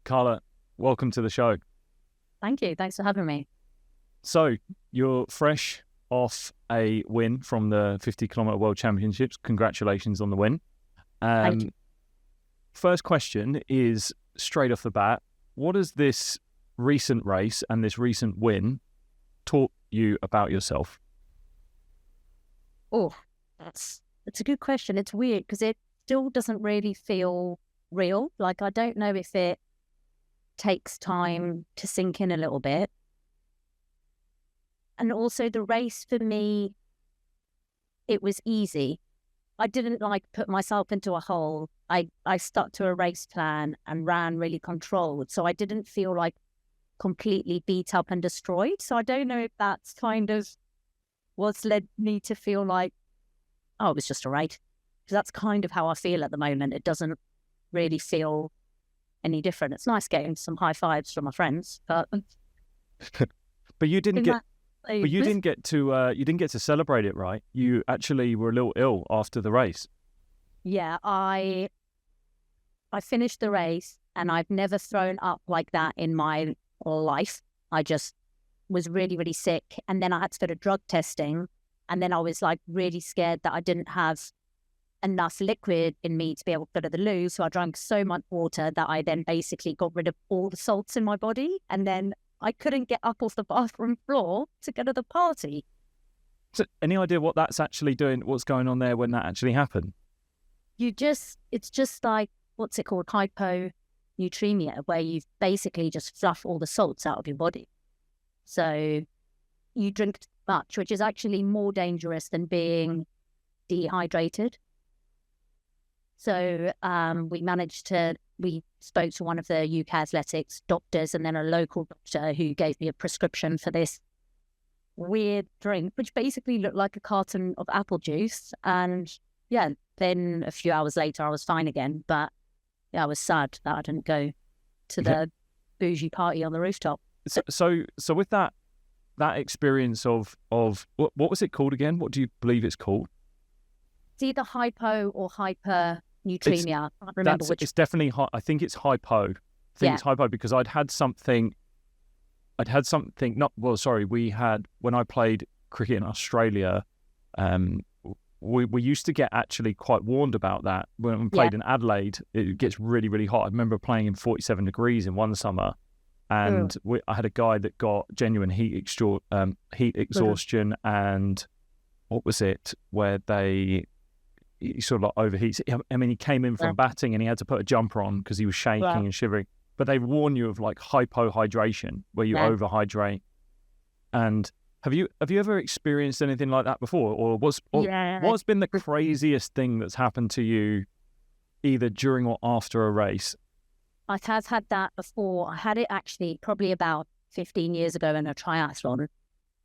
Carla, welcome to the show. Thank you. Thanks for having me. So you're fresh off a win from the 50-kilometer World Championships. Congratulations on the win. Thank you. First question is straight off the bat. What has this recent race and this recent win taught you about yourself? Oh, it's a good question. It's weird because it still doesn't really feel real. Like, I don't know if it takes time to sink in a little bit. And also the race for me, it was easy. I didn't put myself into a hole. I stuck to a race plan and ran really controlled. So I didn't feel like completely beat up and destroyed. So I don't know if that's kind of what's led me to feel like, oh, it was just all right. Because that's kind of how I feel at the moment. It doesn't really feel any different. It's nice getting some high fives from my friends, but you didn't get to celebrate it, right? You actually were a little ill after the race. Yeah, I finished the race and I've never thrown up like that in my life. I just was really, really sick. And then I had to go to drug testing. And then I was like really scared that I didn't have enough liquid in me to be able to go to the loo. So I drank so much water that I then basically got rid of all the salts in my body. And then I couldn't get up off the bathroom floor to go to the party. So any idea what that's actually doing? What's going on there when that actually happened? It's just like, what's it called? Hyponatremia, where you basically just flush all the salts out of your body. So you drink too much, which is actually more dangerous than being dehydrated. So we spoke to one of the UK athletics doctors and then a local doctor who gave me a prescription for this weird drink, which basically looked like a carton of apple juice. And yeah, then a few hours later, I was fine again. But yeah, I was sad that I didn't go to the bougie party on the rooftop. So with that experience of what was it called again? What do you believe it's called? It's either hypo or hypernatremia. I can't remember which. It's definitely I think it's hypo. It's hypo because I'd had something. We had, when I played cricket in Australia, we used to get actually quite warned about that. When we played in Adelaide, it gets really, really hot. I remember playing in 47 degrees in one summer, and I had a guy that got genuine heat exhaustion, and what was it, where he sort of like overheats. I mean, he came in from batting and he had to put a jumper on because he was shaking and shivering. But they warn you of like hypohydration, where you overhydrate. And have you ever experienced anything like that before? Or what's been the craziest thing that's happened to you either during or after a race? I have had that before. I had it actually probably about 15 years ago in a triathlon,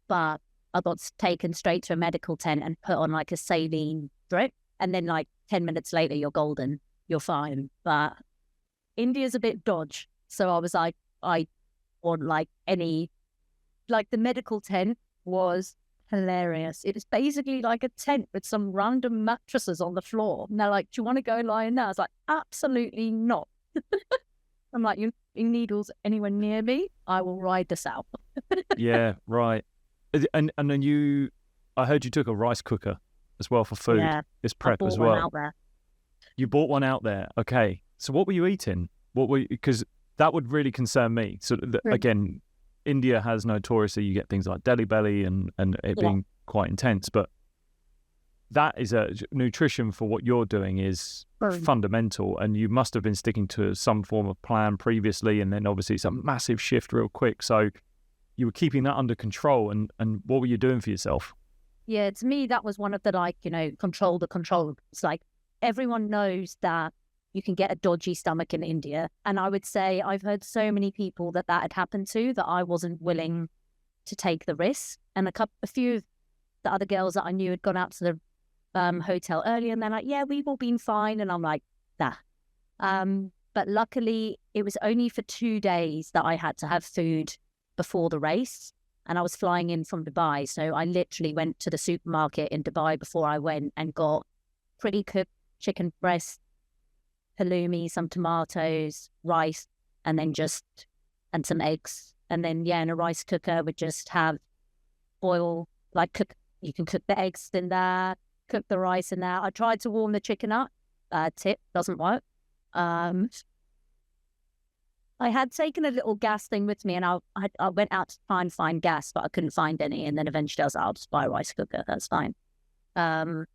but I got taken straight to a medical tent and put on like a saline drip. And then like 10 minutes later, you're golden, you're fine. But India's a bit dodge. So I was like, I want the medical tent was hilarious. It was basically like a tent with some random mattresses on the floor. And they're like, do you want to go lie in there? I was like, absolutely not. I'm like, you needles anywhere near me, I will ride this out. Yeah, right. And then I heard you took a rice cooker as well for food. Yeah, it's prep as well. Out there. You bought one out there. Okay. So what were you eating? Because that would really concern me. So again, India has notoriously, you get things like deli belly and it being quite intense, but that is nutrition for what you're doing is fundamental, and you must have been sticking to some form of plan previously, and then obviously it's a massive shift real quick. So you were keeping that under control, and what were you doing for yourself? Yeah, to me, that was one of the control the controllables. Like, everyone knows that you can get a dodgy stomach in India. And I would say I've heard so many people that had happened to that I wasn't willing to take the risk. And a few of the other girls that I knew had gone out to the hotel earlier, and they're like, yeah, we've all been fine. And I'm like, nah. But luckily, it was only for 2 days that I had to have food before the race. And I was flying in from Dubai. So I literally went to the supermarket in Dubai before I went and got pretty cooked chicken breast, halloumi, some tomatoes, rice, and then and some eggs. And then, in a rice cooker, would just have boil, you can cook the eggs in there, cook the rice in there. I tried to warm the chicken up. Tip, doesn't work. I had taken a little gas thing with me, and I went out to try and find gas, but I couldn't find any. And then eventually I was like, I'll just buy a rice cooker. That's fine. And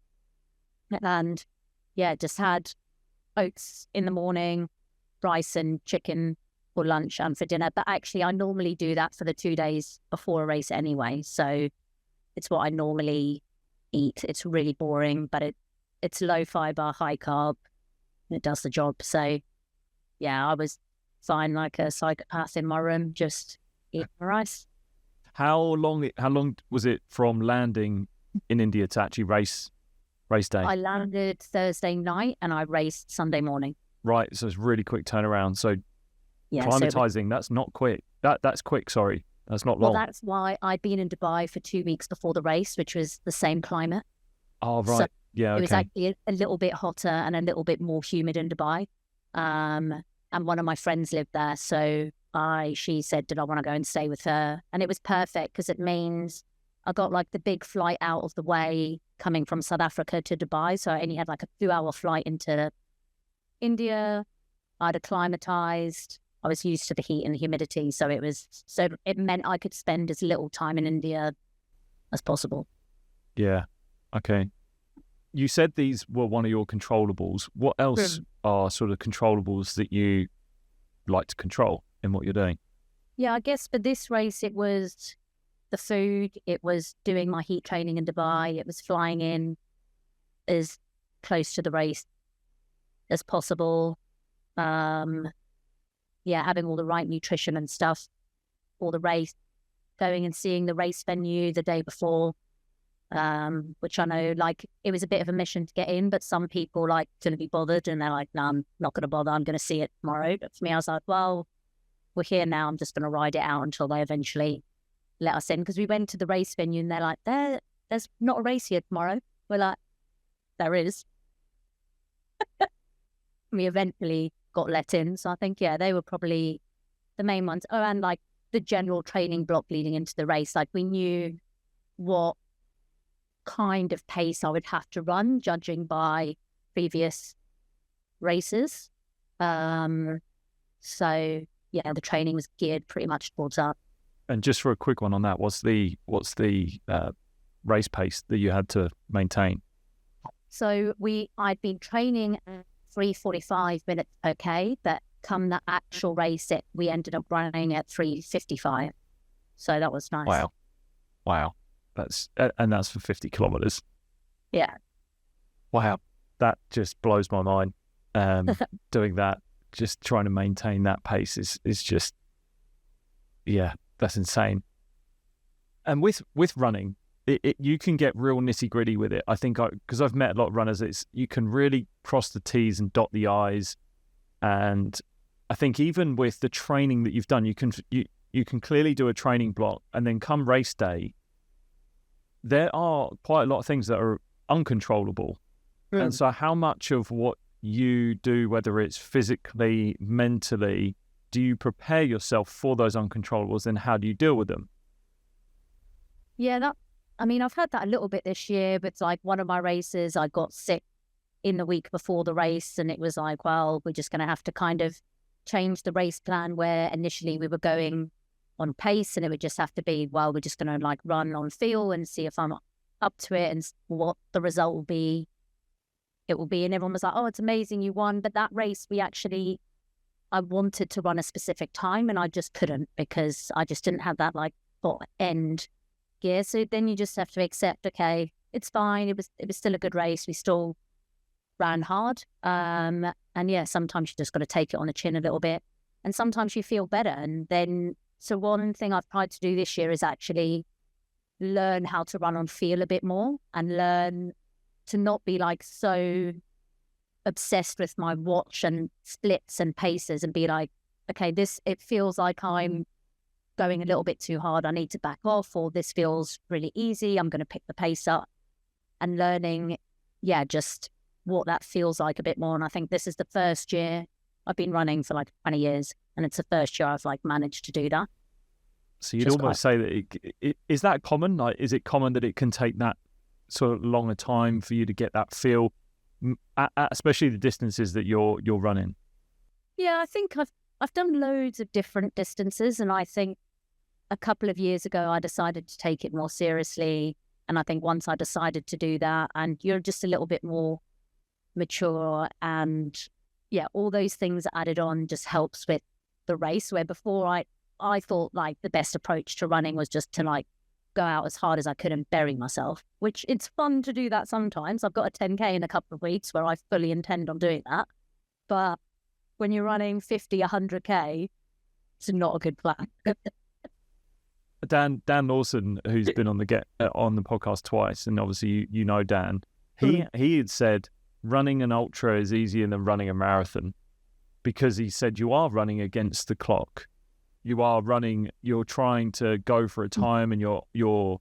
just had oats in the morning, rice and chicken for lunch and for dinner. But actually, I normally do that for the 2 days before a race anyway. So it's what I normally eat. It's really boring, but it's low fiber, high carb. And it does the job. So I was fine like a psychopath in my room, just eating rice. How long was it from landing in India to actually race day? I landed Thursday night and I raced Sunday morning. Right, so it's really quick turnaround. So climatizing, that's not quick. That's quick, sorry. That's not long. Well, that's why I'd been in Dubai for 2 weeks before the race, which was the same climate. Oh, right. So it was actually a little bit hotter and a little bit more humid in Dubai. And one of my friends lived there. So she said, did I want to go and stay with her? And it was perfect because it means I got like the big flight out of the way coming from South Africa to Dubai. So I only had like a 2-hour flight into India. I'd acclimatized. I was used to the heat and the humidity. So it meant I could spend as little time in India as possible. Yeah. Okay. You said these were one of your controllables. What else are sort of controllables that you like to control in what you're doing? Yeah, I guess for this race, it was the food. It was doing my heat training in Dubai. It was flying in as close to the race as possible. Having all the right nutrition and stuff for the race. Going and seeing the race venue the day before. Which I know, like, it was a bit of a mission to get in, but some people like couldn't be bothered and they're like, no, I'm not going to bother. I'm going to see it tomorrow. But for me, I was like, well, we're here now. I'm just going to ride it out until they eventually let us in. Because we went to the race venue and they're like, there's not a race here tomorrow. We're like, there is. We eventually got let in. So I think, they were probably the main ones. Oh, and like the general training block leading into the race. Like we knew what kind of pace I would have to run, judging by previous races. The training was geared pretty much towards that. And just for a quick one on that, what's the race pace that you had to maintain? So I'd been training at 3:45 minutes per K, but come the actual race, we ended up running at 3:55. So that was nice. Wow. That's for 50 kilometers. Yeah. Wow. That just blows my mind. Doing that, just trying to maintain that pace is just, that's insane. And with running, you can get real nitty gritty with it. I think because I've met a lot of runners, you can really cross the T's and dot the I's. And I think even with the training that you've done, you can clearly do a training block, and then come race day, there are quite a lot of things that are uncontrollable. And so how much of what you do, whether it's physically, mentally, do you prepare yourself for those uncontrollables, and how do you deal with them? Yeah, I've had that a little bit this year, but like one of my races, I got sick in the week before the race, and it was like, well, we're just going to have to kind of change the race plan, where initially we were going on pace, and it would just have to be, well, we're just going to like run on feel and see if I'm up to it and what the result will be. It will be, and everyone was like, oh, it's amazing you won. But that race, I wanted to run a specific time, and I just couldn't, because I just didn't have that like end gear. So then you just have to accept, okay, it's fine. It was still a good race. We still ran hard. And sometimes you just got to take it on the chin a little bit, and sometimes you feel better. And then, so one thing I've tried to do this year is actually learn how to run on feel a bit more, and learn to not be like so obsessed with my watch and splits and paces, and be like, okay, it feels like I'm going a little bit too hard. I need to back off, or this feels really easy. I'm going to pick the pace up, and learning, just what that feels like a bit more. And I think this is the first year I've been running for like 20 years. And it's the first year I've like managed to do that. So you'd almost say that is that common? Like, is it common that it can take that sort of longer time for you to get that feel, especially the distances that you're running? Yeah, I think I've done loads of different distances, and I think a couple of years ago I decided to take it more seriously. And I think once I decided to do that, and you're just a little bit more mature, and yeah, all those things added on just helps with the race. Where before I thought like the best approach to running was just to like go out as hard as I could and bury myself, which it's fun to do that sometimes. I've got a 10K in a couple of weeks where I fully intend on doing that. But when you're running 50, 100K, it's not a good plan. Dan Lawson, who's been on the podcast twice, and obviously you know Dan, he had said running an ultra is easier than running a marathon, because he said you are running against the clock. You're trying to go for a time, and you're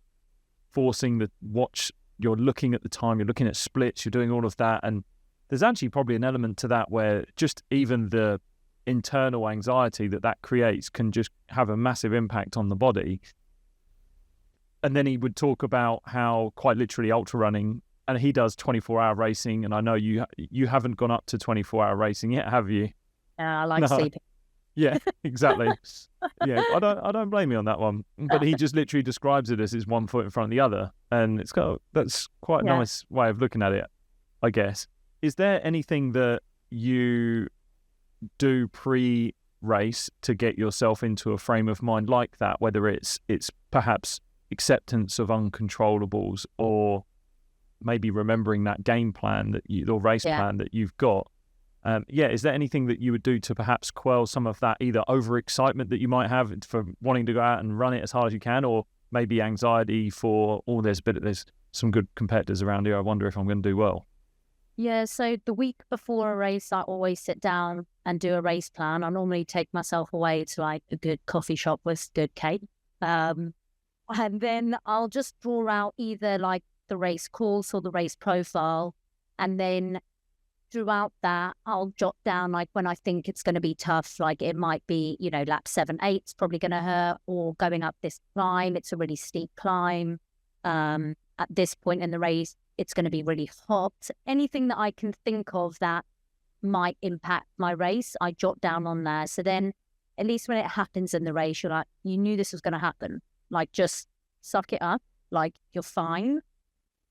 forcing the watch, you're looking at the time, you're looking at splits, you're doing all of that. And there's actually probably an element to that where just even the internal anxiety that creates can just have a massive impact on the body. And then he would talk about how quite literally ultra running, and he does 24-hour racing. And I know you haven't gone up to 24-hour racing yet, have you? I like sleeping. Yeah, exactly. Yeah, I don't blame you on that one. But he just literally describes it as his one foot in front of the other, and that's quite a nice way of looking at it, I guess. Is there anything that you do pre-race to get yourself into a frame of mind like that, whether it's perhaps acceptance of uncontrollables, or maybe remembering that game plan or race plan that you've got? Is there anything that you would do to perhaps quell some of that either overexcitement that you might have for wanting to go out and run it as hard as you can, or maybe anxiety for, there's some good competitors around here, I wonder if I'm going to do well? Yeah, so the week before a race, I always sit down and do a race plan. I normally take myself away to like a good coffee shop with good cake. And then I'll just draw out either like the race course or the race profile. And then throughout that, I'll jot down like when I think it's going to be tough, like it might be, lap 7, 8 is probably going to hurt, or going up this climb, it's a really steep climb. At this point in the race, it's going to be really hot. Anything that I can think of that might impact my race, I jot down on there. So then at least when it happens in the race, you're like, you knew this was going to happen. Like, just suck it up. Like, you're fine.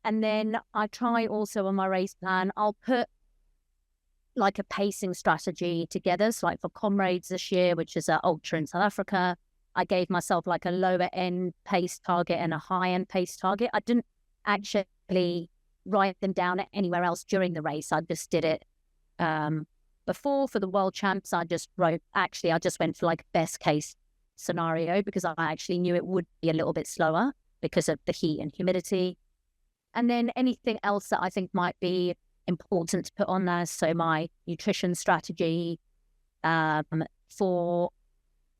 And then I try also on my race plan, I'll put like a pacing strategy together. So like for Comrades this year, which is an ultra in South Africa, I gave myself like a lower end pace target and a high end pace target. I didn't actually write them down anywhere else during the race. I just did it before. For the world champs, I just went for like best case scenario, because I actually knew it would be a little bit slower because of the heat and humidity. And then anything else that I think might be important to put on there. So my nutrition strategy for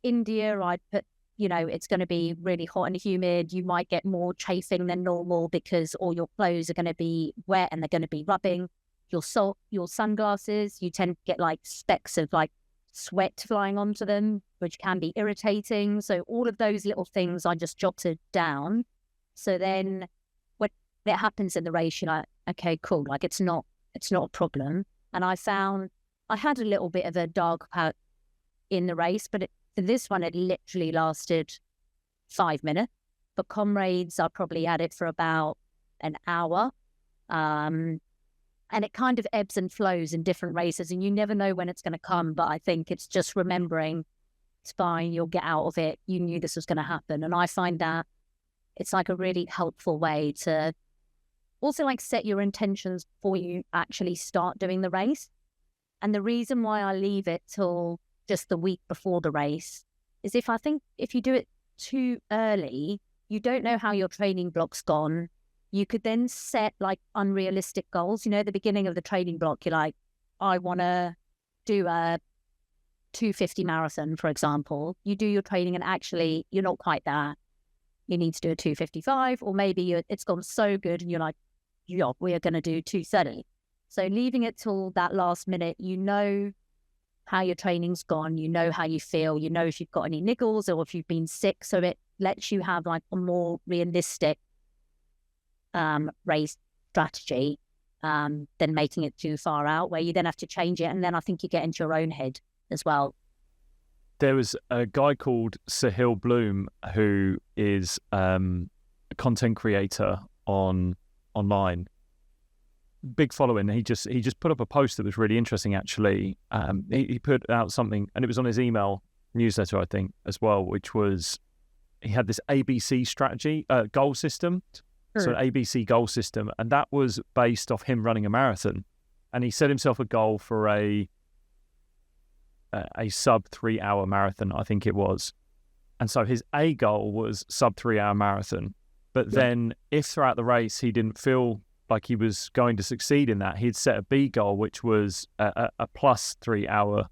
India, I'd put, it's going to be really hot and humid. You might get more chafing than normal because all your clothes are going to be wet and they're going to be rubbing. Your sunglasses, you tend to get like specks of like sweat flying onto them, which can be irritating. So all of those little things I just jotted down. So then when it happens in the race, you're like, okay, cool. Like it's not a problem. And I found I had a little bit of a dark patch in the race, but for this one, it literally lasted 5 minutes. For Comrades, I probably had it for about an hour. And it kind of ebbs and flows in different races, and you never know when it's going to come. But I think it's just remembering it's fine, you'll get out of it. You knew this was going to happen. And I find that it's like a really helpful way to also like set your intentions before you actually start doing the race. And the reason why I leave it till just the week before the race is if you do it too early, you don't know how your training block's gone. You could then set like unrealistic goals. At the beginning of the training block, you're like, I want to do a 250 marathon, for example. You do your training and actually you're not quite there. You need to do a 255, or maybe it's gone so good and you're like, yeah, we are going to do 230. So leaving it till that last minute, how your training's gone, you know how you feel, you know if you've got any niggles or if you've been sick. So it lets you have like a more realistic race strategy than making it too far out, where you then have to change it. And then I think you get into your own head as well. There was a guy called Sahil Bloom who is a content creator online, big following. He just put up a post that was really interesting, actually. He put out something, and it was on his email newsletter, I think, as well, which was, he had this ABC strategy, goal system. So an ABC goal system, and that was based off him running a marathon. And he set himself a goal for a sub 3 hour marathon, I think it was. And so his A goal was sub 3 hour marathon. But then if throughout the race he didn't feel like he was going to succeed in that, he'd set a B goal, which was a plus 3 hour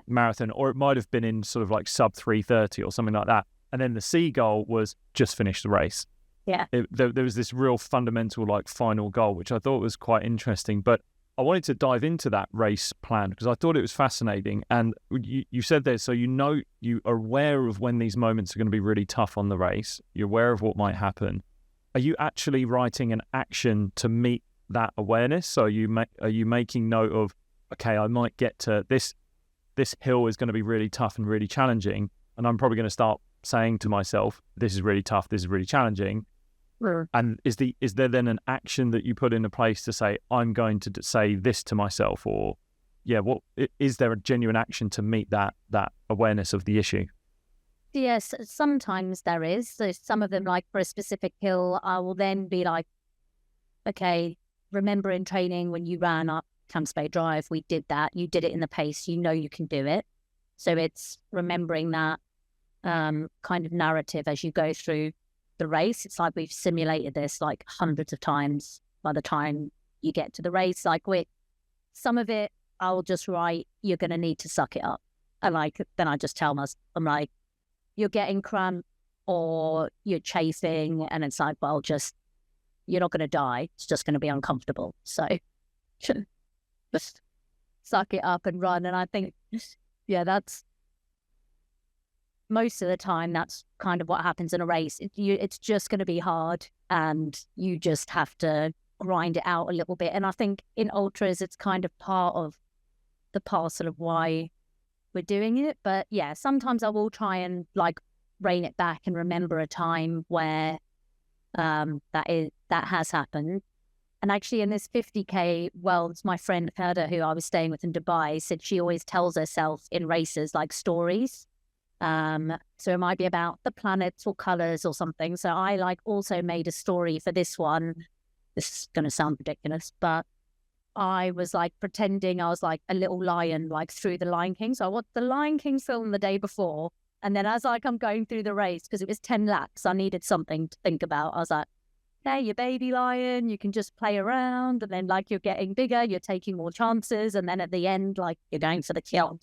marathon, or it might have been in sort of like sub 3:30 or something like that. And then the C goal was just finish the race. Yeah. There was this real fundamental like final goal, which I thought was quite interesting. But I wanted to dive into that race plan because I thought it was fascinating. And you said there, so you know, you are aware of when these moments are going to be really tough on the race. You're aware of what might happen. Are you actually writing an action to meet that awareness? So are you making note of, okay, I might get to this hill is going to be really tough and really challenging, and I'm probably going to start saying to myself, this is really tough, this is really challenging. And is there then an action that you put into place to say, I'm going to say this to myself? Or what is there a genuine action to meet that awareness of the issue? Yes, sometimes there is. So some of them, like for a specific hill, I will then be like, okay, remember in training when you ran up Camps Bay Drive, we did that. You did it in the pace. You know you can do it. So it's remembering that kind of narrative as you go through the race. It's like we've simulated this like hundreds of times by the time you get to the race. Like with some of it, I'll just write, you're going to need to suck it up. And like, then I just tell myself, I'm like, you're getting cramp or you're chafing. And it's like, well, you're not going to die. It's just going to be uncomfortable. So just suck it up and run. And I think, that's most of the time, that's kind of what happens in a race. It's just going to be hard and you just have to grind it out a little bit. And I think in ultras, it's kind of part of the parcel of why we're doing it. But yeah, sometimes I will try and like rein it back and remember a time where that has happened. And actually in this 50K world, my friend Carla, who I was staying with in Dubai, said she always tells herself in races like stories. So it might be about the planets or colors or something. So I like also made a story for this one. This is going to sound ridiculous, but I was like pretending I was like a little lion, like through the Lion King. So I watched the Lion King film the day before. And then as like I'm going through the race, because it was 10 laps, I needed something to think about. I was like, hey, you're baby lion, you can just play around. And then like you're getting bigger, you're taking more chances. And then at the end, like you're going for the kill.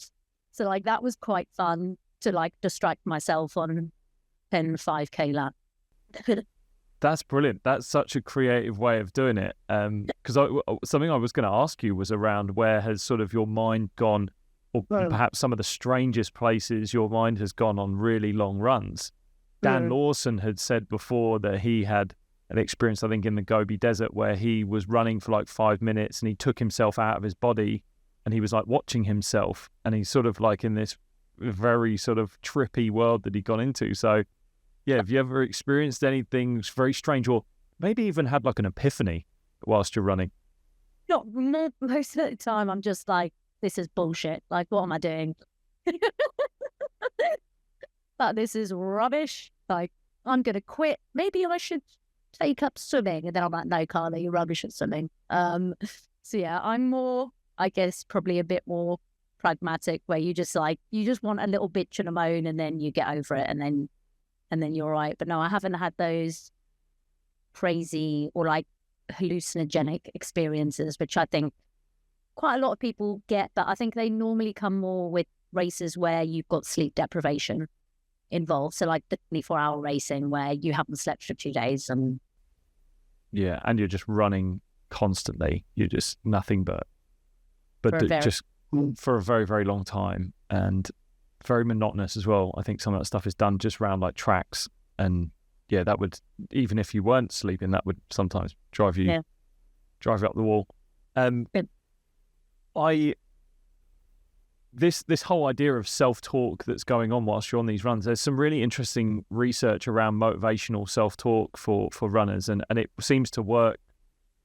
So like that was quite fun to like distract myself on 10 5K lap. That's brilliant. That's such a creative way of doing it. Because something I was going to ask you was around where has sort of your mind gone, or perhaps some of the strangest places your mind has gone on really long runs. Dan Lawson had said before that he had an experience, I think, in the Gobi Desert where he was running for like 5 minutes and he took himself out of his body and he was like watching himself, and he's sort of like in this very sort of trippy world that he got into. So yeah, have you ever experienced anything very strange, or maybe even had like an epiphany whilst you're running? Not most of the time. I'm just like, this is bullshit. Like, what am I doing? But this is rubbish. Like, I'm going to quit. Maybe I should take up swimming. And then I'm like, no, Carla, you're rubbish at swimming. So yeah, I'm more, I guess, probably a bit more pragmatic, where you just want a little bitch and a moan and then you get over it and then you're right. But no, I haven't had those crazy or like hallucinogenic experiences, which I think quite a lot of people get, but I think they normally come more with races where you've got sleep deprivation involved. So like the 24-hour racing where you haven't slept for 2 days. And you're just running constantly. You're just nothing but just for a very, very long time, and very monotonous as well. I think some of that stuff is done just around like tracks, and yeah, that would, even if you weren't sleeping, that would sometimes drive you up the wall. This whole idea of self-talk that's going on whilst you're on these runs, there's some really interesting research around motivational self-talk for runners, and it seems to work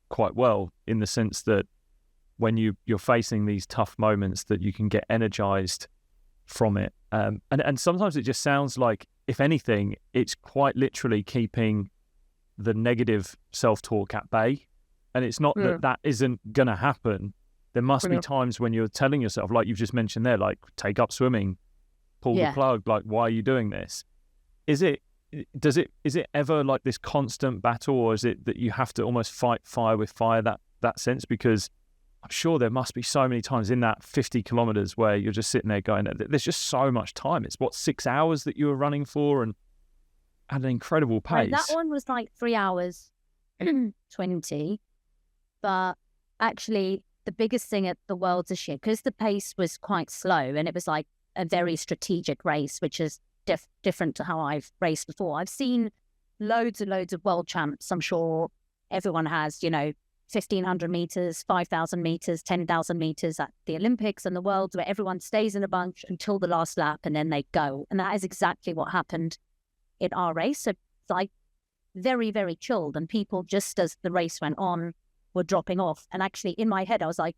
quite well in the sense that when you're facing these tough moments, that you can get energized from it. And sometimes it just sounds like, if anything, it's quite literally keeping the negative self-talk at bay. And it's not that isn't going to happen. There must be times when you're telling yourself, like you've just mentioned there, like, take up swimming, pull the plug, like, why are you doing this? Is it ever like this constant battle, or is it that you have to almost fight fire with fire, that sense? Because I'm sure there must be so many times in that 50 kilometers where you're just sitting there going, there's just so much time. It's 6 hours that you were running for, and at an incredible pace. That one was like 3 hours 20, but actually the biggest thing at the Worlds this year, because the pace was quite slow and it was like a very strategic race, which is different to how I've raced before. I've seen loads and loads of world champs. I'm sure everyone has, 1,500 meters, 5,000 meters, 10,000 meters at the Olympics and the Worlds, where everyone stays in a bunch until the last lap and then they go. And that is exactly what happened in our race. So it's like very, very chilled, and people, just as the race went on, were dropping off. And actually in my head, I was like,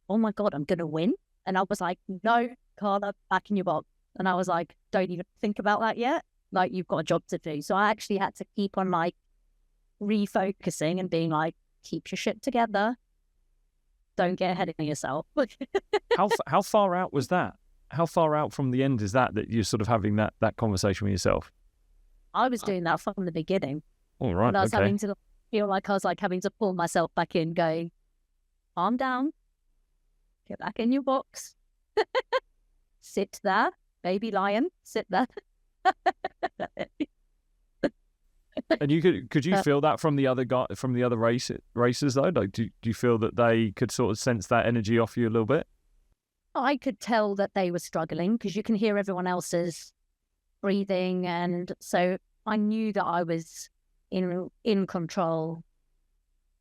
oh my God, I'm going to win. And I was like, no, Carla, back in your box. And I was like, don't even think about that yet. Like, you've got a job to do. So I actually had to keep on like refocusing and being like, keep your shit together. Don't get ahead of yourself. How far out was that? How far out from the end is that you're sort of having that conversation with yourself? I was doing that from the beginning. All right. And I was having to feel like I was like having to pull myself back in, going, calm down, get back in your box, sit there, baby lion, sit there. And you could you feel that from the other racers though? Like, do you feel that they could sort of sense that energy off you a little bit? I could tell that they were struggling, because you can hear everyone else's breathing, and so I knew that I was in control,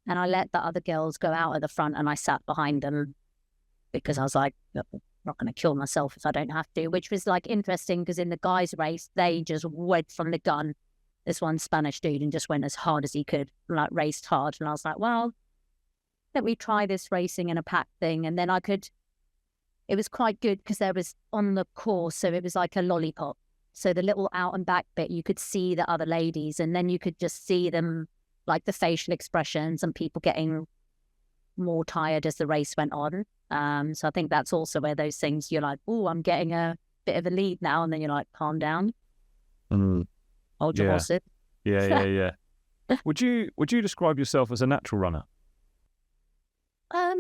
and I let the other girls go out at the front, and I sat behind them because I was like, I'm not going to kill myself if I don't have to, which was like interesting, because in the guys' race, they just went from the gun. This one Spanish dude, and just went as hard as he could, like raced hard. And I was like, well, let me try this racing in a pack thing. And then it was quite good because there was on the course, so it was like a lollipop. So the little out and back bit, you could see the other ladies, and then you could just see them, like the facial expressions and people getting more tired as the race went on. So I think that's also where those things, you're like, oh, I'm getting a bit of a lead now. And then you're like, calm down. Hold your horses. Yeah. Would you describe yourself as a natural runner? I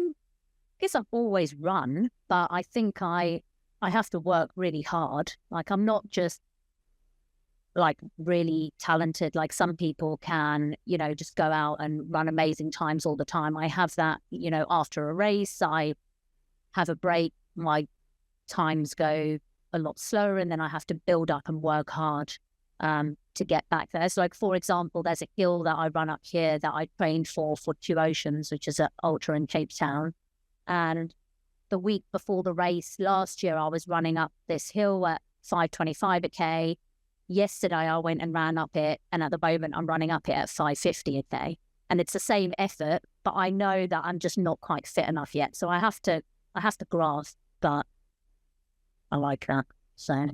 guess I've always run, but I think I have to work really hard. Like, I'm not just like really talented. Like some people can, just go out and run amazing times all the time. I have that, after a race, I have a break. My times go a lot slower, and then I have to build up and work hard to get back there. So like, for example, there's a hill that I run up here that I trained for Two Oceans, which is at Ultra in Cape Town. And the week before the race last year, I was running up this hill at 5:25 a K. Yesterday, I went and ran up it, and at the moment, I'm running up it at 5:50 a K. And it's the same effort, but I know that I'm just not quite fit enough yet. So I have to grasp, but I like that. So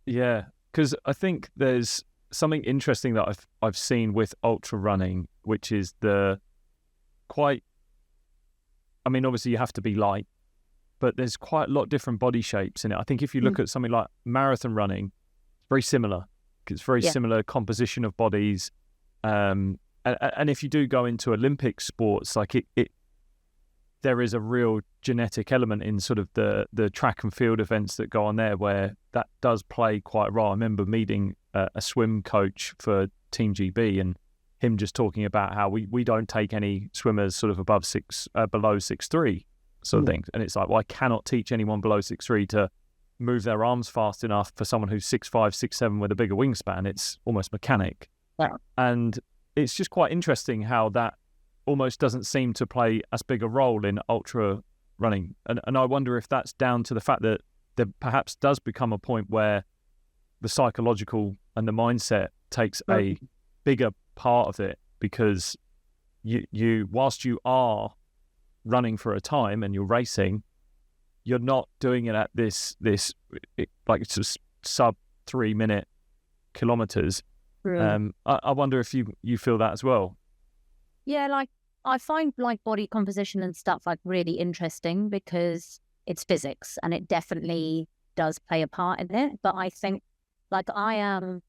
yeah, because I think there's something interesting that I've seen with ultra running, which is obviously you have to be light, but there's quite a lot of different body shapes in it. I think if you look at something like marathon running, it's very similar. It's very similar composition of bodies. And if you do go into Olympic sports, like there is a real genetic element in sort of the track and field events that go on there, where that does play quite a role. I remember meeting a swim coach for Team GB, and him just talking about how we don't take any swimmers sort of below 6'3", sort of things. And it's like, well, I cannot teach anyone below 6'3" to move their arms fast enough for someone who's 6'5", 6'7" with a bigger wingspan. It's almost mechanic. Yeah. And it's just quite interesting how that almost doesn't seem to play as big a role in ultra running. And I wonder if that's down to the fact that there perhaps does become a point where the psychological and the mindset takes a bigger part of it, because you whilst you are running for a time and you're racing, you're not doing it at this like it's just sub 3 minute kilometers. I wonder if you feel that as well. Yeah, like I find like body composition and stuff like really interesting because it's physics and it definitely does play a part in it. But I think like I am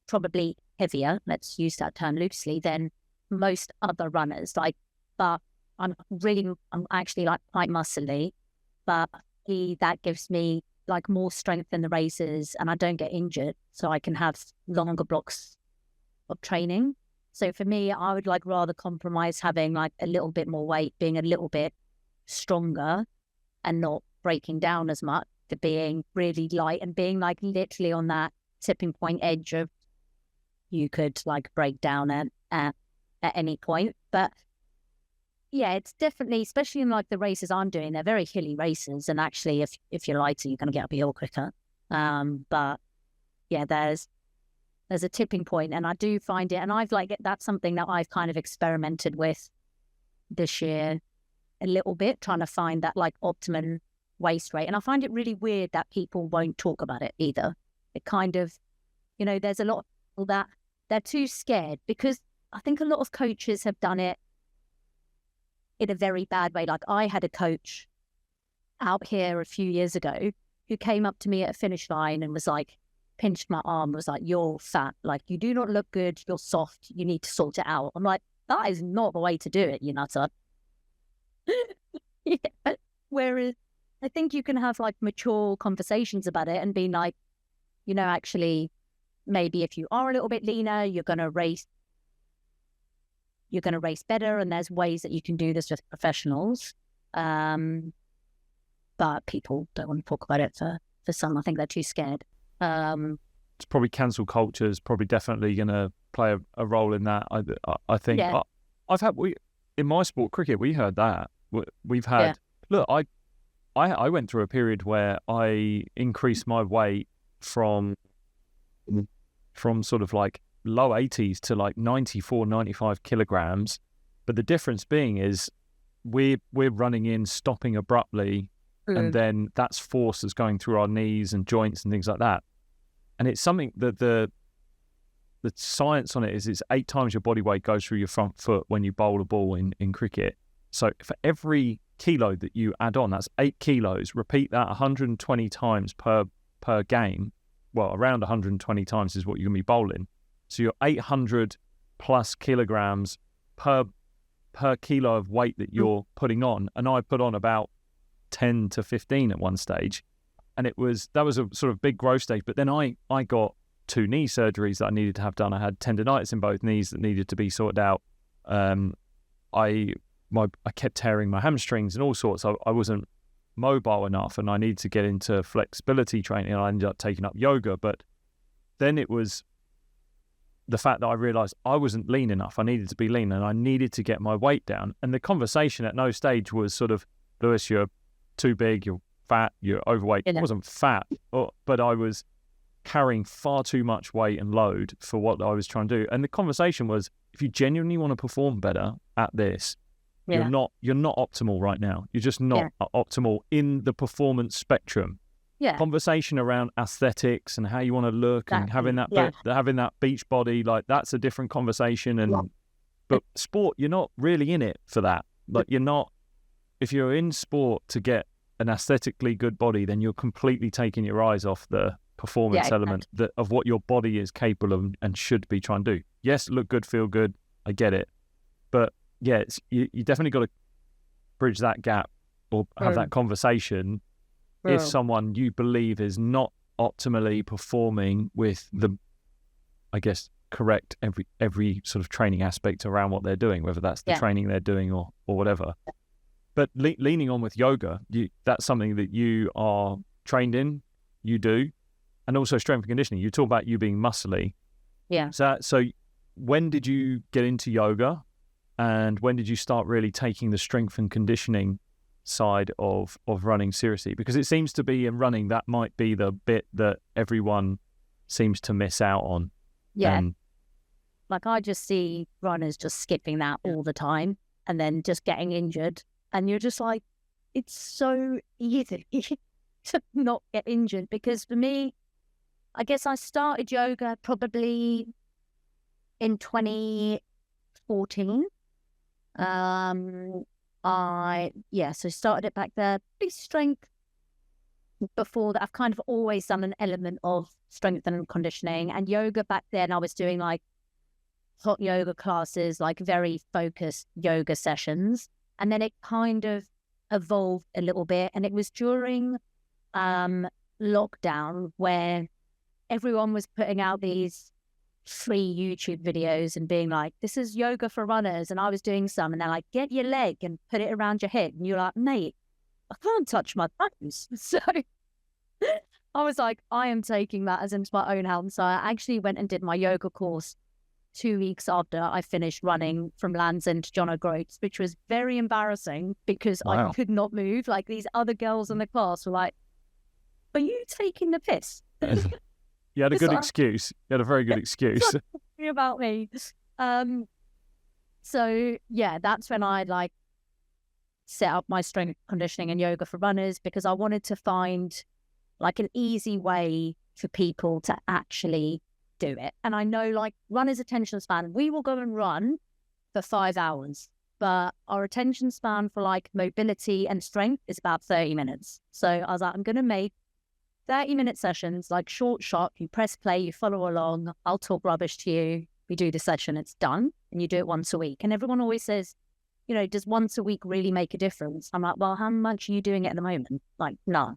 probably heavier, let's use that term loosely, than most other runners. Like, but I'm actually like quite muscly, but that gives me like more strength in the races and I don't get injured, so I can have longer blocks of training. So for me, I would like rather compromise having like a little bit more weight, being a little bit stronger and not breaking down as much, to being really light and being like literally on that tipping point edge of you could like break down at any point. But yeah, it's definitely, especially in like the races I'm doing, they're very hilly races. And actually, if you're lighter, you're going to get up a hill quicker. But yeah, there's a tipping point, and I do find it, and that's something that I've kind of experimented with this year a little bit, trying to find that like optimum waist rate. And I find it really weird that people won't talk about it either. It kind of, there's a lot of people that they're too scared, because I think a lot of coaches have done it in a very bad way. Like I had a coach out here a few years ago who came up to me at a finish line and was like, pinched my arm, was like, "You're fat, like you do not look good, you're soft, you need to sort it out." I'm like, that is not the way to do it, you nutter. Yeah. Whereas I think you can have like mature conversations about it and be like, actually, maybe if you are a little bit leaner, you're going to race better, and there's ways that you can do this with professionals. But people don't want to talk about it for some. I think they're too scared. It's probably cancel culture is probably definitely going to play a role in that. I think. Yeah. In my sport, cricket, we heard that. We've had, look, I went through a period where I increased my weight from sort of like low 80s to like 94, 95 kilograms. But the difference being is we're running in, stopping abruptly, and then that's force that's going through our knees and joints and things like that. And it's something that the science on it is it's 8 times your body weight goes through your front foot when you bowl a ball in cricket. So for every kilo that you add on, that's 8 kilos. Repeat that 120 times per game. Well, around 120 times is what you're going to be bowling. So you're 800 plus kilograms per kilo of weight that you're putting on. And I put on about 10 to 15 at one stage, and that was a sort of big growth stage. But then I got 2 knee surgeries that I needed to have done. I had tendonitis in both knees that needed to be sorted out. I kept tearing my hamstrings and all sorts. I wasn't mobile enough, and I needed to get into flexibility training, and I ended up taking up yoga. But then it was the fact that I realized I wasn't lean enough. I needed to be lean, and I needed to get my weight down. And the conversation at no stage was sort of, "Lewis, you're too big, you're fat, you're overweight." I wasn't fat, but I was carrying far too much weight and load for what I was trying to do. And the conversation was, if you genuinely want to perform better at this, you're not optimal right now. You're just not optimal in the performance spectrum. Yeah. Conversation around aesthetics and how you want to look and having that beach body, like that's a different conversation. And but sport, you're not really in it for that. Like you're not. If you're in sport to get an aesthetically good body, then you're completely taking your eyes off the performance element of what your body is capable of and should be trying to do. Yes, look good, feel good. I get it. But yeah, you definitely got to bridge that gap or have that conversation if someone you believe is not optimally performing with the, I guess, correct every sort of training aspect around what they're doing, whether that's the training they're doing or whatever. But leaning on with yoga, that's something that you are trained in, you do, and also strength and conditioning. You talk about you being muscly. Yeah. So when did you get into yoga, and when did you start really taking the strength and conditioning side of running seriously? Because it seems to be in running, that might be the bit that everyone seems to miss out on. Yeah. Like I just see runners just skipping that all the time and then just getting injured. And you're just like, it's so easy to not get injured. Because for me, I guess I started yoga probably in 2014. So started it back there. Big strength. Before that, I've kind of always done an element of strength and conditioning. And yoga back then, I was doing like hot yoga classes, like very focused yoga sessions. And then it kind of evolved a little bit. And it was during lockdown where everyone was putting out these free YouTube videos and being like, this is yoga for runners. And I was doing some, and they're like, get your leg and put it around your hip. And you're like, mate, I can't touch my toes. So I was like, I am taking that as into my own hands. So I actually went and did my yoga course 2 weeks after I finished running from Land's End to John O'Groats, which was very embarrassing because I could not move. Like these other girls in the class were like, are you taking the piss? You had a good excuse. You had a very good excuse. About me. So yeah, that's when I like set up my strength conditioning and yoga for runners, because I wanted to find like an easy way for people to actually do it. And I know like runners' attention span, we will go and run for 5 hours, but our attention span for like mobility and strength is about 30 minutes. So I was like, I'm going to make 30-minute sessions, like short shot. You press play, you follow along. I'll talk rubbish to you. We do the session, it's done. And you do it once a week. And everyone always says, you know, does once a week really make a difference? I'm like, well, how much are you doing it at the moment? Like, none.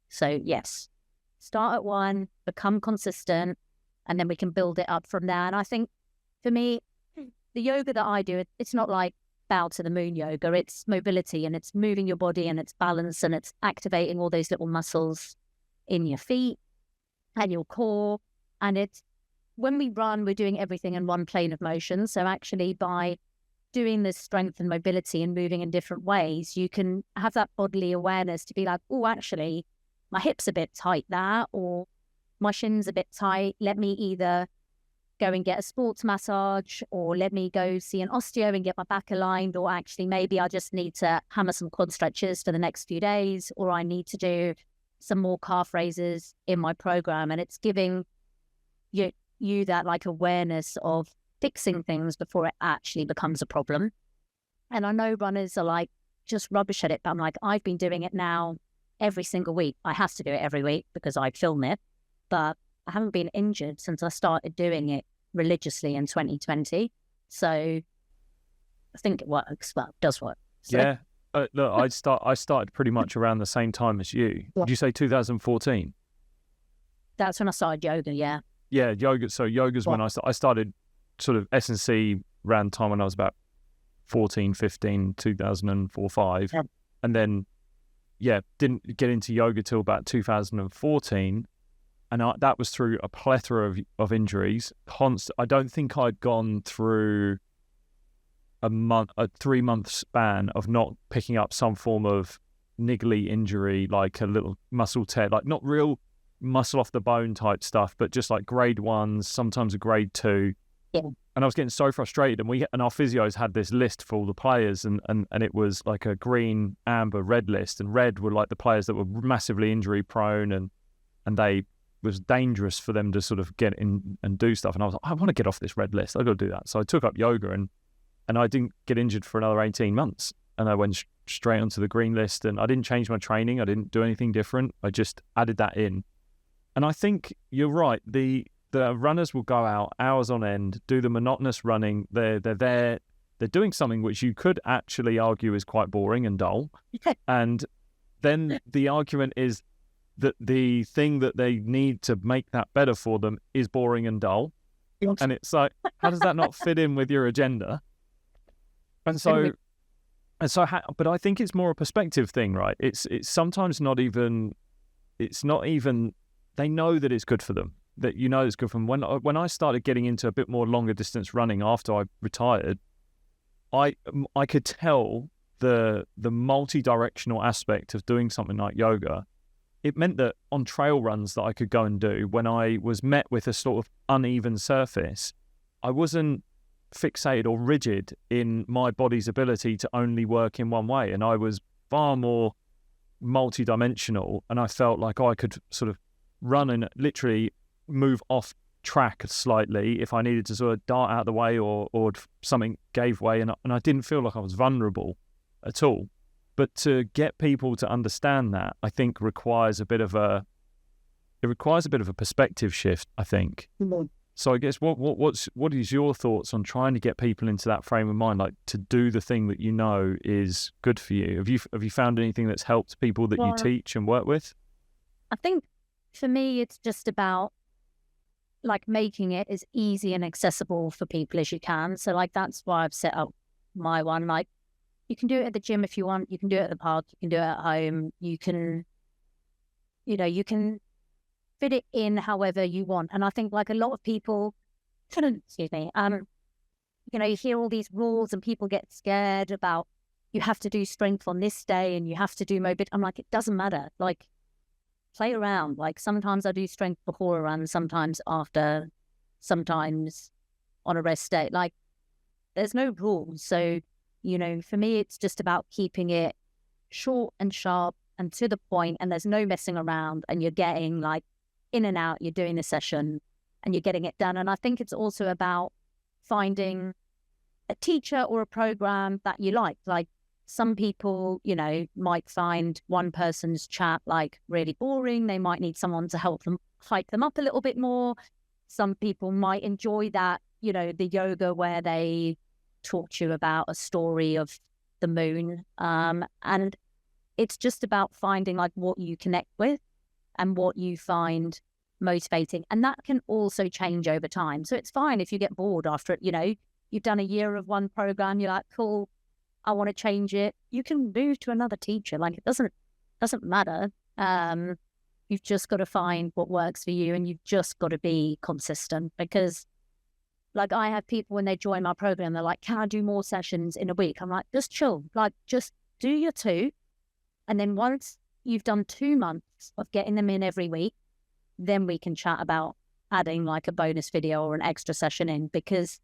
So yes, start at one, become consistent, and then we can build it up from there. And I think for me, the yoga that I do, it's not like bow to the moon yoga. It's mobility, and it's moving your body, and it's balance, and it's activating all those little muscles in your feet and your core. And it's when we run, we're doing everything in one plane of motion. So actually by doing this strength and mobility and moving in different ways, you can have that bodily awareness to be like, oh, actually my hip's a bit tight there, or my shin's a bit tight. Let me either go and get a sports massage, or let me go see an osteo and get my back aligned, or actually maybe I just need to hammer some quad stretches for the next few days, or I need to do some more calf raises in my program. And it's giving you that like awareness of fixing things before it actually becomes a problem. And I know runners are like just rubbish at it, but I'm like, I've been doing it now every single week. I have to do it every week because I film it, but I haven't been injured since I started doing it religiously in 2020. So I think it works. Well, it does work. So. Yeah. Look, I started pretty much around the same time as you. Did you say 2014? That's when I started yoga, yeah. Yeah, yoga. So yoga's when I started sort of S&C around the time when I was about 14, 15, 2004, 5. Yeah. And then, didn't get into yoga till about 2014. And that was through a plethora of injuries. I don't think I'd gone through a 3-month span of not picking up some form of niggly injury, like a little muscle tear, like not real muscle off the bone type stuff, but just like grade 1s, sometimes a grade 2. Yeah. And I was getting so frustrated, and our physios had this list for all the players, and it was like a green, amber, red list, and red were like the players that were massively injury prone, and they was dangerous for them to sort of get in and do stuff. And I was like, I want to get off this red list. I've got to do that. So I took up yoga, and I didn't get injured for another 18 months. And I went straight onto the green list, and I didn't change my training. I didn't do anything different. I just added that in. And I think you're right. The runners will go out hours on end, do the monotonous running. They're there. They're doing something which you could actually argue is quite boring and dull. And then the argument is that the thing that they need to make that better for them is boring and dull. And it's like, how does that not fit in with your agenda? And so And so, but I think it's more a perspective thing, right? It's sometimes not even, they know that it's good for them, that it's good for them. When I started getting into a bit more longer distance running after I retired, I could tell the multi-directional aspect of doing something like yoga. It meant that on trail runs that I could go and do, when I was met with a sort of uneven surface, I wasn't fixated or rigid in my body's ability to only work in one way. And I was far more multi-dimensional, and I felt like I could sort of run and literally move off track slightly if I needed to sort of dart out of the way or something gave way, and I didn't feel like I was vulnerable at all. But to get people to understand that, I think requires a bit of a perspective shift, I think. Mm-hmm. So I guess what is your thoughts on trying to get people into that frame of mind, like to do the thing that is good for you? Have you found anything that's helped people that you teach and work with? I think for me, it's just about like making it as easy and accessible for people as you can. So like that's why I've set up my one. Like you can do it at the gym if you want. You can do it at the park. You can do it at home. You can fit it in however you want. And I think like a lot of people, excuse me, you hear all these rules and people get scared about you have to do strength on this day and you have to do mobility. I'm like, it doesn't matter. Like play around. Like sometimes I do strength before a run, sometimes after, sometimes on a rest day. Like there's no rules. So, for me, it's just about keeping it short and sharp and to the point, and there's no messing around, and you're getting like in and out, you're doing a session and you're getting it done. And I think it's also about finding a teacher or a program that you like. Like some people, might find one person's chat like really boring. They might need someone to help them hype them up a little bit more. Some people might enjoy that, the yoga where they talk to you about a story of the moon. And it's just about finding like what you connect with and what you find motivating. And that can also change over time. So it's fine if you get bored after it, you've done a year of one program, you're like, cool, I want to change it. You can move to another teacher. Like it doesn't matter. You've just got to find what works for you, and you've just got to be consistent, because like I have people when they join my program, they're like, can I do more sessions in a week? I'm like, just chill, like just do your 2. And then once you've done 2 months of getting them in every week, then we can chat about adding like a bonus video or an extra session in. Because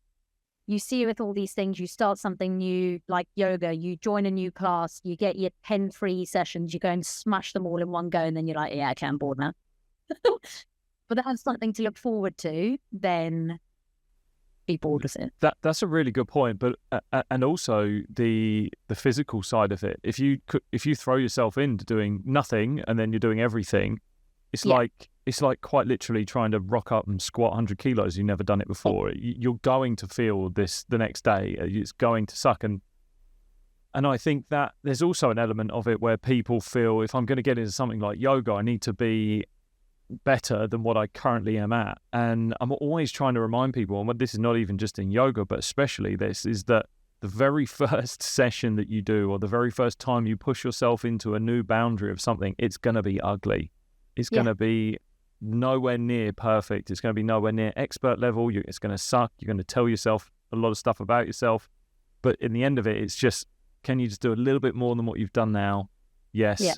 you see with all these things, you start something new like yoga, you join a new class, you get your 10 free sessions, you go and smash them all in one go, and then you're like, yeah, okay, I'm bored now. But that's something to look forward to, then be bored with it. That's a really good point. But and also the physical side of it. If you throw yourself into doing nothing and then you're doing everything, it's like quite literally trying to rock up and squat 100 kilos. You've never done it before. You're going to feel this the next day. It's going to suck. And I think that there's also an element of it where people feel, if I'm going to get into something like yoga, I need to be better than what I currently am at. And I'm always trying to remind people, and this is not even just in yoga, but especially this, is that the very first session that you do, or the very first time you push yourself into a new boundary of something, it's going to be ugly. It's going to be nowhere near perfect. It's going to be nowhere near expert level. It's going to suck. You're going to tell yourself a lot of stuff about yourself. But in the end of it, it's just, can you just do a little bit more than what you've done now? Yes. Yeah.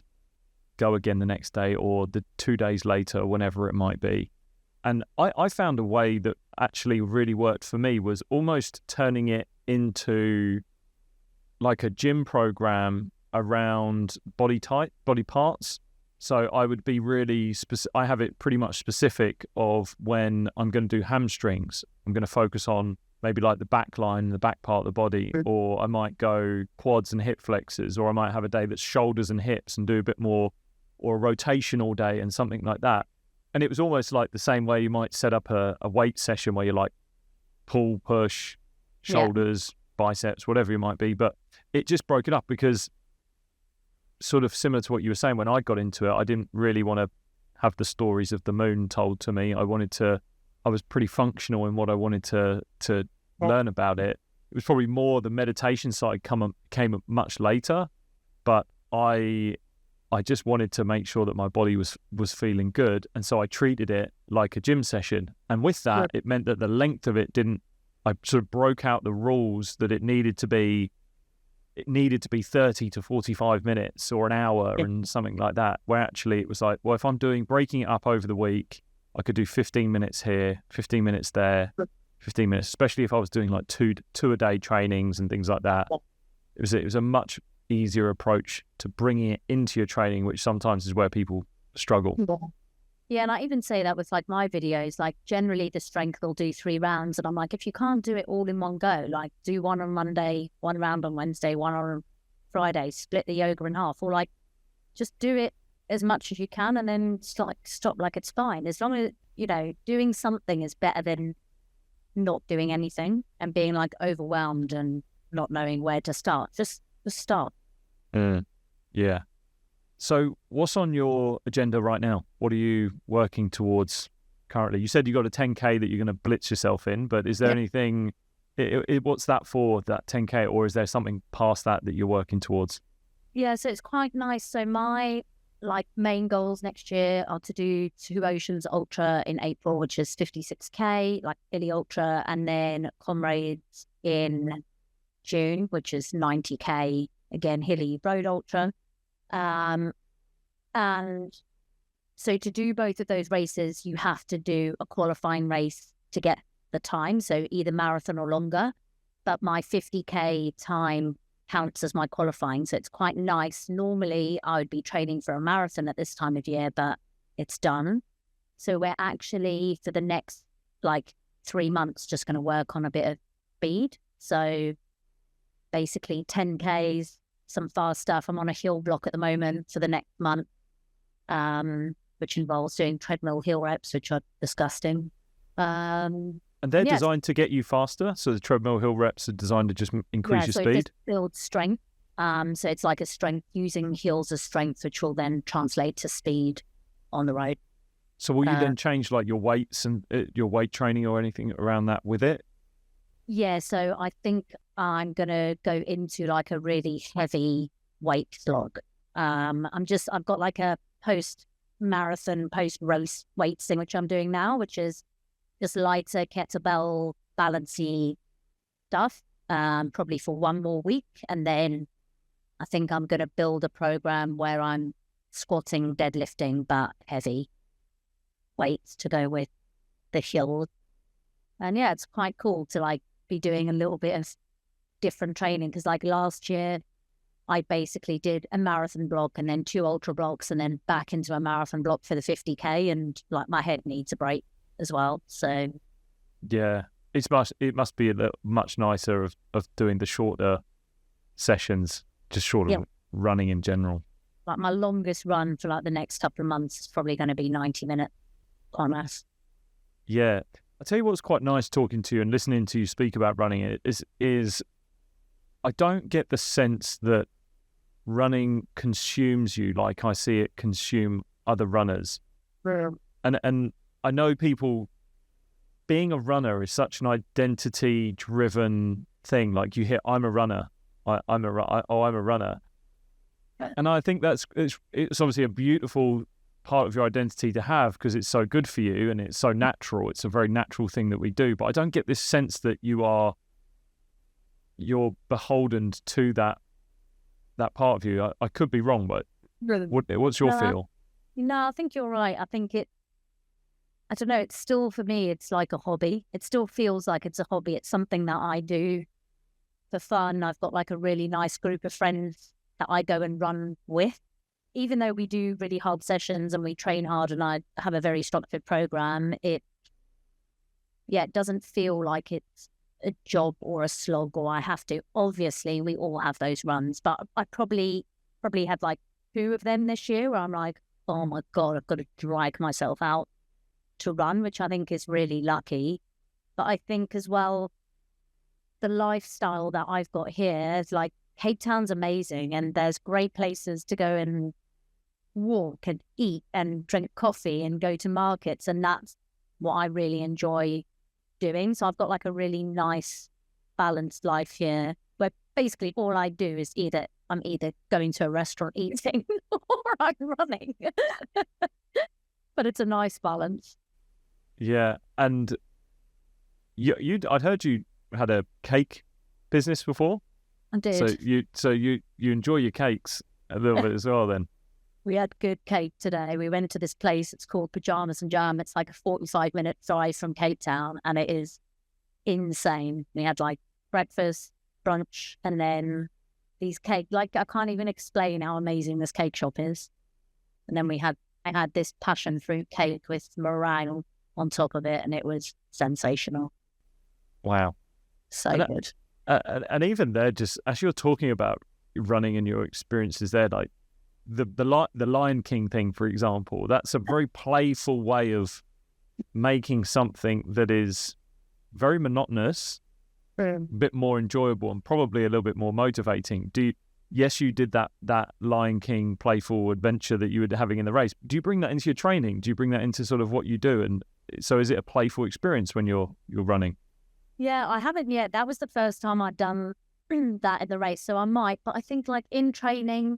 Go again the next day, or the 2 days later, whenever it might be. And I found a way that actually really worked for me was almost turning it into like a gym program around body type, body parts. So I would be really I have it pretty much specific of when I'm going to do hamstrings, I'm going to focus on maybe like the back line, the back part of the body, or I might go quads and hip flexors, or I might have a day that's shoulders and hips and do a bit more, or a rotation all day and something like that. And it was almost like the same way you might set up a weight session where you're like pull, push, shoulders, biceps, whatever you might be. But it just broke it up, because sort of similar to what you were saying, when I got into it, I didn't really want to have the stories of the moon told to me. I was pretty functional in what I wanted to learn about it. it was probably more the meditation side came up much later, but I just wanted to make sure that my body was feeling good, and so I treated it like a gym session. And with that, it meant that the length of it I sort of broke out the rules that it needed to be 30 to 45 minutes or an hour and something like that, where actually it was like, well, if I'm breaking it up over the week, I could do 15 minutes here, 15 minutes there, 15 minutes, especially if I was doing like two a day trainings and things like that. It was a much easier approach to bringing it into your training, which sometimes is where people struggle. Yeah, and I even say that with like my videos, like generally the strength will do 3 rounds. And I'm like, if you can't do it all in one go, like do one on Monday, 1 round on Wednesday, 1 on Friday, split the yoga in half, or like just do it as much as you can and then stop, like it's fine. As long as, you know, doing something is better than not doing anything and being like overwhelmed and not knowing where to start. Just start. Yeah. So what's on your agenda right now? What are you working towards currently? You said you got a 10K that you're going to blitz yourself in, but is there anything, what's that for, that 10K, or is there something past that you're working towards? Yeah, so it's quite nice. So my like main goals next year are to do 2 Oceans Ultra in April, which is 56K, like Illy Ultra, and then Comrades in June, which is 90K, again, Hilly Road Ultra. And so to do both of those races, you have to do a qualifying race to get the time. So either marathon or longer, but my 50K time counts as my qualifying. So it's quite nice. Normally I would be training for a marathon at this time of year, but it's done. So we're actually for the next like 3 months, just going to work on a bit of speed. So basically 10Ks, some fast stuff. I'm on a hill block at the moment for the next month, which involves doing treadmill hill reps, which are disgusting. And they're designed to get you faster? So the treadmill hill reps are designed to just increase your speed? It builds strength. So it's like a strength, using hills as strength, which will then translate to speed on the road. So will you then change like your weights and your weight training or anything around that with it? Yeah, so I think I'm going to go into like a really heavy weight slog. I've got like a post-marathon, post-race weights thing, which I'm doing now, which is just lighter kettlebell balancey stuff, probably for 1 more week. And then I think I'm going to build a program where I'm squatting, deadlifting, but heavy weights to go with the hill. And yeah, it's quite cool to like be doing a little bit of different training, because like last year I basically did a marathon block and then 2 ultra blocks and then back into a marathon block for the 50K, and like my head needs a break as well. So yeah, it must be much nicer of doing the shorter sessions, just shorter running in general. Like my longest run for like the next couple of months is probably going to be 90 minutes on us. Yeah. I'll tell you what's quite nice talking to you and listening to you speak about running is I don't get the sense that running consumes you like I see it consume other runners. And I know people, being a runner is such an identity-driven thing. Like you hear, I'm a runner. I'm a runner. And I think it's obviously a beautiful part of your identity to have, because it's so good for you and it's so natural. It's a very natural thing that we do. But I don't get this sense that you're beholden to that part of you. I could be wrong, but what's your feel? No, I think you're right. I think I don't know, it's still, for me, it's like a hobby. It still feels like it's a hobby. It's something that I do for fun. I've got like a really nice group of friends that I go and run with. Even though we do really hard sessions and we train hard and I have a very structured program, it doesn't feel like it's a job or a slog or I have to. Obviously, we all have those runs, but I probably had like 2 of them this year where I'm like, oh my God, I've got to drag myself out to run, which I think is really lucky. But I think as well, the lifestyle that I've got here is like, Cape Town's amazing and there's great places to go and walk and eat and drink coffee and go to markets, and that's what I really enjoy doing. So I've got like a really nice balanced life here where basically all I do is I'm either going to a restaurant eating or I'm running. But it's a nice balance. Yeah. And I'd heard you had a cake business before. I did. So you enjoy your cakes a little bit as well then. We had good cake today. We went to this place. It's called Pajamas and Jam. It's like a 45-minute drive from Cape Town, and it is insane. We had like breakfast, brunch, and then these cake. Like, I can't even explain how amazing this cake shop is. And then I had this passion fruit cake with meringue on top of it, and it was sensational. Wow. So good. And even there, just as you're talking about running and your experiences there, like the Lion King thing, for example, that's a very playful way of making something that is very monotonous, a bit more enjoyable, and probably a little bit more motivating. Yes, you did that Lion King playful adventure that you were having in the race. Do you bring that into your training? Do you bring that into sort of what you do? And so is it a playful experience when you're running? Yeah, I haven't yet. That was the first time I'd done that in the race, so I might. But I think like in training,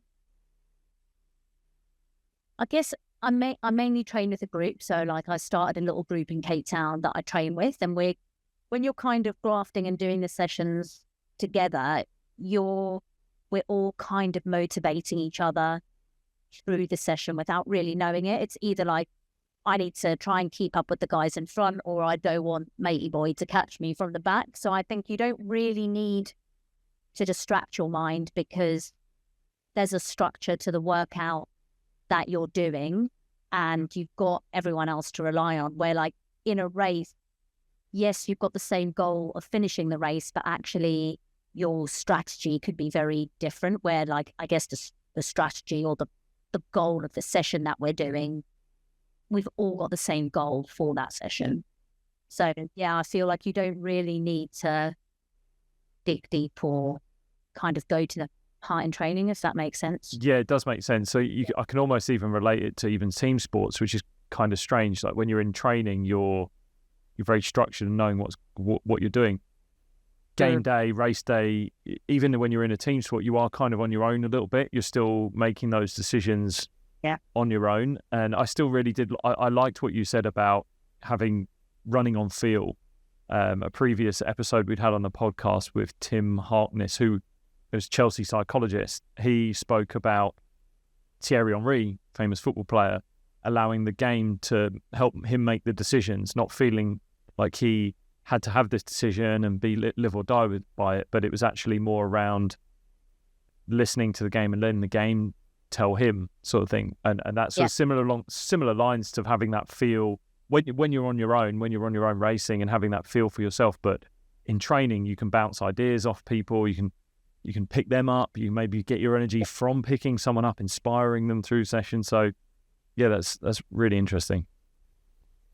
I guess I mainly train with a group. So like I started a little group in Cape Town that I train with, and when you're kind of grafting and doing the sessions together, we're all kind of motivating each other through the session without really knowing it. It's either like I need to try and keep up with the guys in front, or I don't want matey boy to catch me from the back. So I think you don't really need to distract your mind because there's a structure to the workout that you're doing and you've got everyone else to rely on. Where like in a race, yes, you've got the same goal of finishing the race, but actually your strategy could be very different, where like, I guess the strategy or the goal of the session that we're doing, we've all got the same goal for that session. So yeah, I feel like you don't really need to dig deep or kind of go to the heart in training, if that makes sense. Yeah, it does make sense. So I can almost even relate it to even team sports, which is kind of strange. Like when you're in training, you're very structured and knowing what you're doing. Game day, race day, even when you're in a team sport, you are kind of on your own a little bit. You're still making those decisions on your own. And I still really did. I liked what you said about running on feel. A previous episode we'd had on the podcast with Tim Harkness, who is Chelsea psychologist. He spoke about Thierry Henry, famous football player, allowing the game to help him make the decisions, not feeling like he had to have this decision and be live or die by it, but it was actually more around listening to the game and letting the game tell him, sort of thing. And that's sort of similar lines to having that feel when you're on your own, racing and having that feel for yourself. But in training, you can bounce ideas off people. You can pick them up. You maybe get your energy from picking someone up, inspiring them through sessions. So yeah, that's really interesting.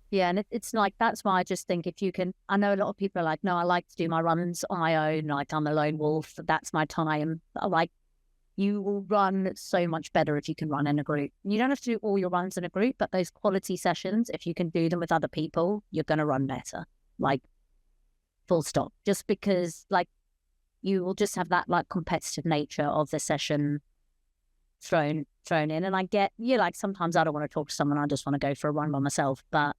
Yeah, and it's like, that's why I just think if you can, I know a lot of people are like, no, I like to do my runs on my own, like I'm a lone wolf, that's my time. But like, you will run so much better if you can run in a group. You don't have to do all your runs in a group, but those quality sessions, if you can do them with other people, you're going to run better. Like, full stop. Just because like you will just have that like competitive nature of the session thrown in. And I get, like sometimes I don't want to talk to someone, I just want to go for a run by myself. But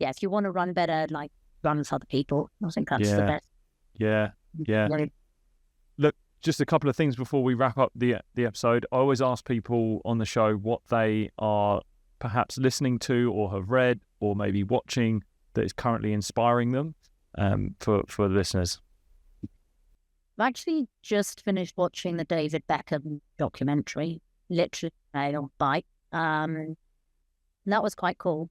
yeah, if you want to run better, like run with other people. I think that's the best. Yeah. Look, just a couple of things before we wrap up the episode. I always ask people on the show what they are perhaps listening to or have read or maybe watching that is currently inspiring them for the listeners. I've actually just finished watching the David Beckham documentary, literally on bike. And that was quite cool.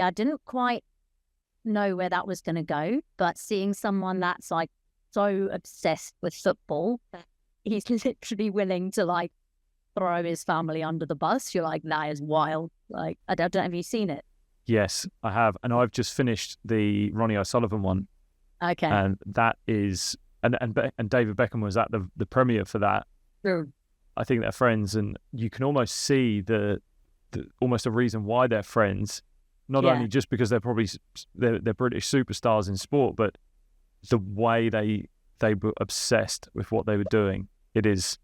I didn't quite know where that was going to go, but seeing someone that's like so obsessed with football, he's literally willing to like throw his family under the bus. You're like, that is wild. Like, I don't know, have you seen it? Yes, I have. And I've just finished the Ronnie O'Sullivan one. Okay. And that is, and David Beckham was at the premiere for that. True. I think they're friends, and you can almost see the almost a reason why they're friends. Not only just because they're probably they're British superstars in sport, but the way they were obsessed with what they were doing, it's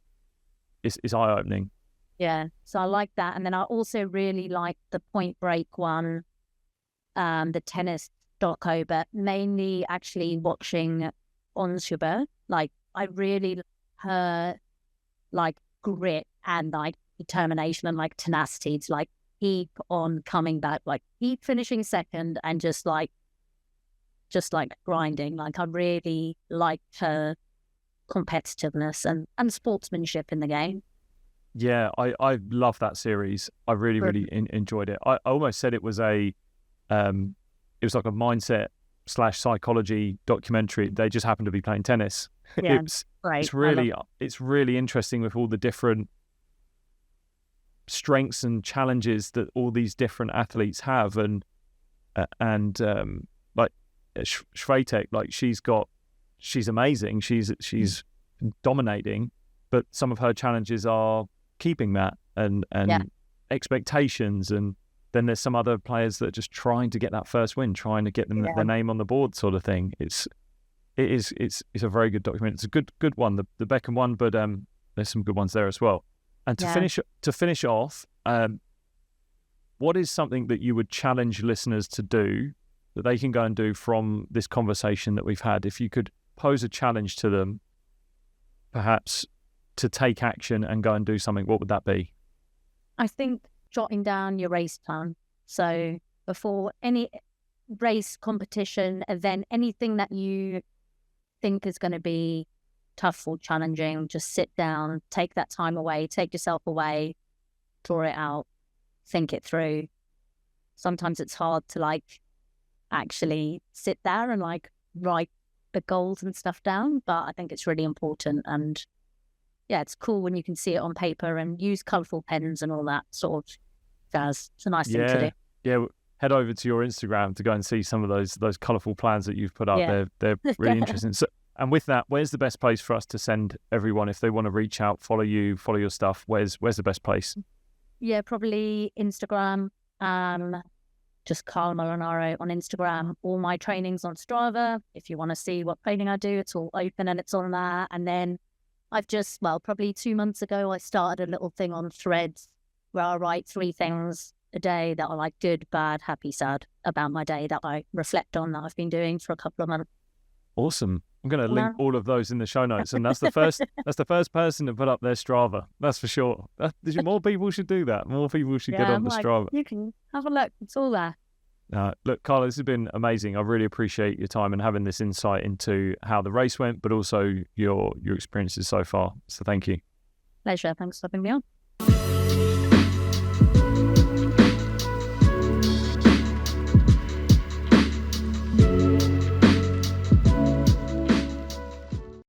eye-opening. Yeah, so I like that. And then I also really like the Point Break one, the tennis doco, but mainly actually watching Onsuber. Like, I really her like grit and like determination and like tenacity to like keep on coming back, like keep finishing second and just like grinding. Like, I really liked her competitiveness and sportsmanship in the game. Yeah, I love that series. I really enjoyed it. I almost said it was like a mindset / psychology documentary. They just happened to be playing tennis. Yeah, it's really interesting with all the different strengths and challenges that all these different athletes have, and like Swiatek, like she's amazing. She's dominating, but some of her challenges are keeping that and expectations, and then there's some other players that are just trying to get that first win, trying to get their name on the board, sort of thing. It's a very good document. It's a good one, the Beckham one, but there's some good ones there as well. And to finish off, what is something that you would challenge listeners to do that they can go and do from this conversation that we've had? If you could pose a challenge to them, perhaps to take action and go and do something, what would that be? I think jotting down your race plan. So before any race, competition, event, anything that you think is going to be tough or challenging, just sit down, take that time away, take yourself away, draw it out, think it through. Sometimes it's hard to like actually sit there and like write the goals and stuff down, but I think it's really important. And yeah, it's cool when you can see it on paper and use colourful pens and all that sort of jazz. It's a nice thing to do. Yeah, head over to your Instagram to go and see some of those colourful plans that you've put up. Yeah. They're really interesting. So, and with that, where's the best place for us to send everyone if they want to reach out, follow you, follow your stuff? Where's the best place? Yeah, probably Instagram. Just Carla Molinaro on Instagram. All my training's on Strava. If you want to see what training I do, it's all open and it's on there. And then I've just, probably 2 months ago, I started a little thing on Threads where I write 3 things a day that are like good, bad, happy, sad about my day that I reflect on, that I've been doing for a couple of months. Awesome. I'm going to link all of those in the show notes, and that's the first person to put up their Strava. That's for sure. More people should do that. More people should get on the Strava. You can have a look. It's all there. Look, Carla, this has been amazing. I really appreciate your time and having this insight into how the race went, but also your experiences so far. So thank you. Pleasure. Thanks for having me on.